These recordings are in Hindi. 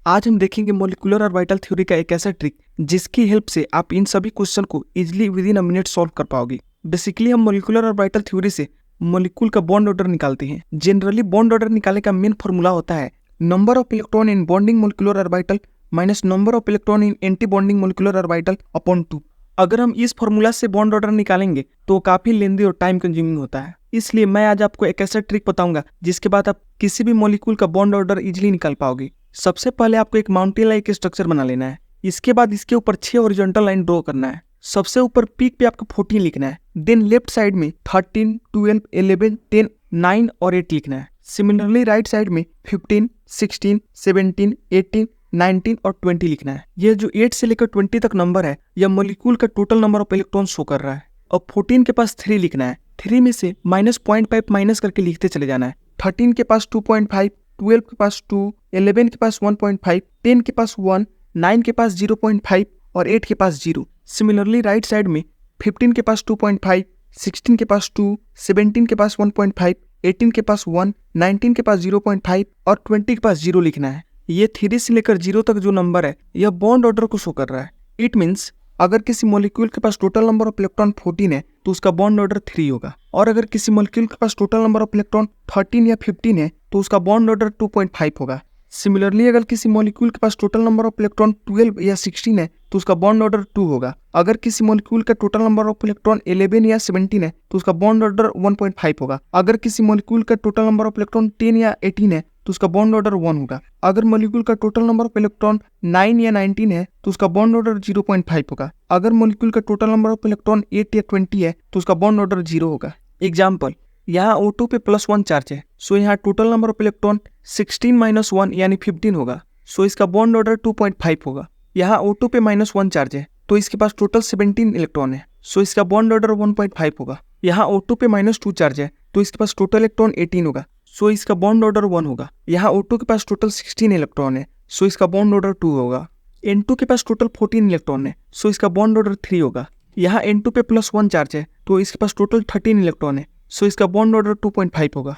आज हम देखेंगे मॉलिक्यूलर ऑर्बिटल थ्योरी का एक ऐसा ट्रिक जिसकी हेल्प से आप इन सभी क्वेश्चन को easily with in a minute solve कर पाओगे। बेसिकली हम मॉलिक्यूलर ऑर्बिटल थ्योरी से मॉलिक्यूल का बॉन्ड ऑर्डर निकालते हैं। जनरली बॉन्ड ऑर्डर निकालने का मेन फॉर्मूला होता है number of electron in bonding molecular orbital minus number of electron in anti bonding molecular orbital upon 2। अगर हम इस फॉर्मूला से बॉन्ड ऑर्डर निकालेंगे तो काफी लेंदी और टाइम कंज्यूमिंग होता है। इसलिए मैं आज आपको एक ऐसा ट्रिक बताऊंगा जिसके बाद आप किसी भी मॉलिक्यूल का बॉन्ड ऑर्डर इजीली निकाल पाओगे। सबसे पहले आपको एक माउंटेन लाइक स्ट्रक्चर बना लेना है। इसके बाद इसके ऊपर 6 हॉरिजॉन्टल लाइन ड्रॉ करना है। सबसे ऊपर पीक पे आपको 14 लिखना है। देन लेफ्ट साइड में 13, 12, 11, 10, 9 और 8 लिखना है। सिमिलरली राइट साइड में 15, 16, 17, 18, 19 और 20 लिखना है। यह जो 8 से लेकर 20 तक नंबर है यह मॉलिक्यूल का total number of electron show कर रहा है। और 14 के पास 3 लिखना है। 3 में से -0.5 माइनस करके लिखते चले जाना है। 13 के पास 2.5, 12 के पास 2, 11 के पास 1.5, 10 के पास 1, 9 के पास 0.5 और 8 के पास 0। सिमिलरली राइट साइड में 15 के पास 2.5, 16 के पास 2, 17 के पास 1.5, 18 के पास 1, 19 के पास 0.5 और 20 के पास 0 लिखना है। ये 3 से लेकर 0 तक जो नंबर है यह बॉन्ड ऑर्डर को शो कर रहा है। इट मीन्स अगर किसी मॉलिक्यूल के पास टोटल नंबर ऑफ इलेक्ट्रॉन 14 है तो उसका बॉन्ड ऑर्डर 3 होगा। और अगर किसी मॉलिक्यूल के पास टोटल नंबर ऑफ इलेक्ट्रॉन 13 या 15 है तो उसका बॉन्ड ऑर्डर 2.5 होगा। सिमिलरली अगर किसी मॉलिक्यूल के पास टोटल नंबर ऑफ इलेक्ट्रॉन 12 या 16 है तो उसका बॉन्ड ऑर्डर 2 होगा। अगर किसी मॉलिक्यूल का टोटल नंबर ऑफ इलेक्ट्रॉन 11 या 17 है तो उसका बॉन्ड ऑर्डर 1.5 होगा। अगर किसी मॉलिक्यूल का टोटल नंबर ऑफ इलेक्ट्रॉन 10 या 18 है तो उसका बॉन्ड ऑर्डर 1 होगा। अगर मॉलिक्यूल का टोटल नंबर ऑफ इलेक्ट्रॉन 9 या 19 है तो उसका बॉन्ड ऑर्डर 0.5 होगा। अगर मॉलिक्यूल का टोटल नंबर ऑफ इलेक्ट्रॉन 8 या 20 है तो उसका बॉन्ड ऑर्डर 0 होगा। एग्जाम्पल, यहाँ O2 पे +1 चार्ज है, सो यहाँ टोटल नंबर ऑफ इलेक्ट्रॉन 16 - 1 यानी 15 होगा, सो इसका बॉन्ड ऑर्डर 2.5 होगा। यहाँ O2 पे -1 चार्ज है तो इसके पास टोटल 17 इलेक्ट्रॉन है, सो इसका बॉन्ड ऑर्डर 1.5 होगा। यहाँ O2 पे -2 चार्ज है तो इसके पास टोटल इलेक्ट्रॉन 18 होगा, सो इसका बॉन्ड ऑर्डर 1 होगा। यहाँ O2 के पास टोटल 16 इलेक्ट्रॉन है, सो इसका बॉन्ड ऑर्डर 2 होगा। N2 के पास टोटल 14 इलेक्ट्रॉन है, सो इसका बॉन्ड ऑर्डर 3 होगा। यहाँ N2 पे +1 चार्ज है तो इसके पास टोटल 13 इलेक्ट्रॉन है, सो इसका बॉन्ड ऑर्डर 2.5 होगा।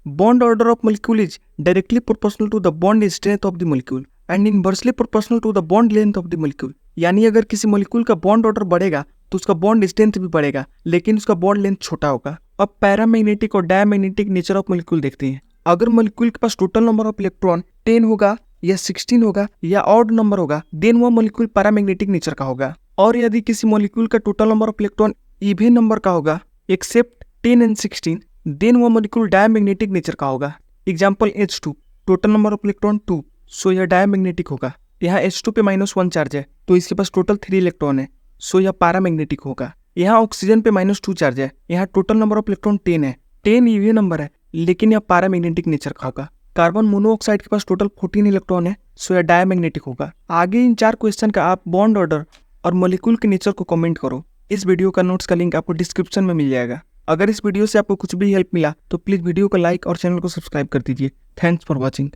Bond order of molecule is directly proportional to the bond strength of the molecule and inversely proportional to the bond length of the molecule. यानी अगर किसी मॉलिक्यूल का बॉन्ड ऑर्डर बढ़ेगा तो उसका बॉन्ड स्ट्रेंथ भी बढ़ेगा लेकिन उसका बॉन्ड लेंथ छोटा होगा। अब पैरामैग्नेटिक और डायमैग्नेटिक नेचर ऑफ मॉलिक्यूल देखते हैं। अगर मॉलिक्यूल के पास टोटल नंबर ऑफ इलेक्ट्रॉन 10 होगा या 16 होगा या ऑड नंबर होगा देन वह मॉलिक्यूल पैरामैग्नेटिक नेचर का होगा। और यदि किसी मॉलिक्यूल का total number of electron even number का होगा एक्सेप्ट 10 एंड 16 देन वह मॉलिक्यूल डायमैग्नेटिक नेचर का होगा। Example H2 total number of electron 2, सो यह डायमैग्नेटिक होगा। यहाँ H2 पे -1 चार्ज है तो इसके पास टोटल 3 इलेक्ट्रॉन है, सो यह पैरामैग्नेटिक होगा। यहाँ ऑक्सीजन पे -2 चार्ज है, यहाँ टोटल नंबर ऑफ इलेक्ट्रॉन 10 है, 10 इवन नंबर है लेकिन यह पैरामैग्नेटिक नेचर का होगा। कार्बन मोनोऑक्साइड के पास टोटल 14 इलेक्ट्रॉन है, सो यह डायमैग्नेटिक होगा। आगे इन 4 क्वेश्चन का आप बॉन्ड ऑर्डर और मॉलिक्यूल के नेचर को कमेंट करो। इस वीडियो का नोट्स का लिंक आपको डिस्क्रिप्शन में मिल जाएगा। अगर इस वीडियो से आपको कुछ भी हेल्प मिला तो प्लीज वीडियो को लाइक और चैनल को सब्सक्राइब कर दीजिए। Thanks for watching.